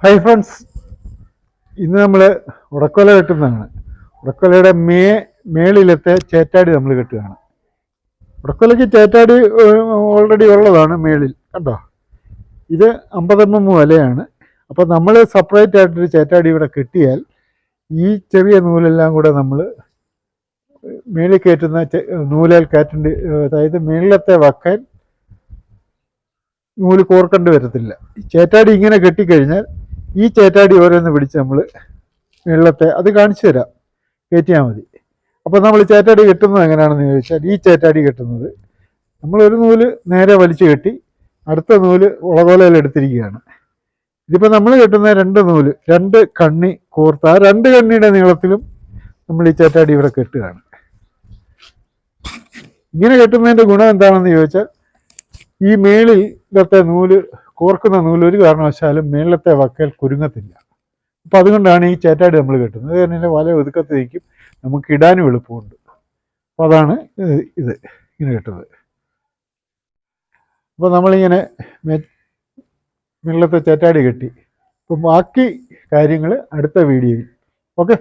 Hi friends, ഇന്ന് നമ്മൾ ഉടക്കൊല കെട്ടുന്നതാണ്. ഉടക്കൊലയുടെ മേളിലത്തെ ചേറ്റാടി നമ്മൾ കെട്ടുകയാണ്. ഉടക്കൊലയ്ക്ക് ചേറ്റാടി ഓൾറെഡി ഉള്ളതാണ് മേളിൽ, കണ്ടോ. ഇത് 50 mm വലയാണ്. അപ്പോൾ നമ്മൾ സെപ്പറേറ്റ് ആയിട്ടൊരു ചേറ്റാടി ഇവിടെ കെട്ടിയാൽ ഈ ചെറിയ നൂലെല്ലാം കൂടെ നമ്മൾ മേളിൽ കയറ്റുന്ന നൂലാൽ കയറ്റേണ്ടി, അതായത് മേളിലത്തെ വക്കാൻ നൂല് കോർക്കേണ്ടി വരത്തില്ല. ചേറ്റാടി ഇങ്ങനെ കെട്ടിക്കഴിഞ്ഞാൽ ഈ ചേറ്റാടി ഓരോന്ന് പിടിച്ച് നമ്മൾ വെള്ളത്തെ അത് കാണിച്ചു തരാം, കയറ്റിയാൽ മതി. അപ്പോൾ നമ്മൾ ചേറ്റാടി കെട്ടുന്നത് എങ്ങനെയാണെന്ന് ചോദിച്ചാൽ, ഈ ചേറ്റാടി കെട്ടുന്നത് നമ്മളൊരു നൂല് നേരെ വലിച്ചു കെട്ടി അടുത്ത നൂല് ഉളകോലയിൽ എടുത്തിരിക്കുകയാണ്. ഇതിപ്പോൾ നമ്മൾ കെട്ടുന്ന 2 നൂല് 2 കണ്ണി കോർത്ത് ആ 2 കണ്ണിയുടെ നീളത്തിലും നമ്മൾ ഈ ചേറ്റാടി ഇവിടെ കെട്ടുകയാണ്. ഇങ്ങനെ കെട്ടുന്നതിൻ്റെ ഗുണം എന്താണെന്ന് ചോദിച്ചാൽ, ഈ മേളിലത്തെ നൂല് കോർക്കുന്ന നൂല് ഒരു കാരണവശാലും മേളിലത്തെ വക്കൽ കുരുങ്ങത്തില്ല. അപ്പം അതുകൊണ്ടാണ് ഈ ചേറ്റാടി നമ്മൾ കെട്ടുന്നത്. അത് തന്നെ വല ഒതുക്കത്തേക്കും നമുക്ക് ഇടാനും എളുപ്പമുണ്ട്. അപ്പോൾ അതാണ് ഇത് ഇങ്ങനെ കെട്ടുന്നത്. അപ്പോൾ നമ്മളിങ്ങനെ മേളിലത്തെ ചേറ്റാടി കെട്ടി. അപ്പം ബാക്കി കാര്യങ്ങൾ അടുത്ത വീഡിയോയിൽ. ഓക്കെ.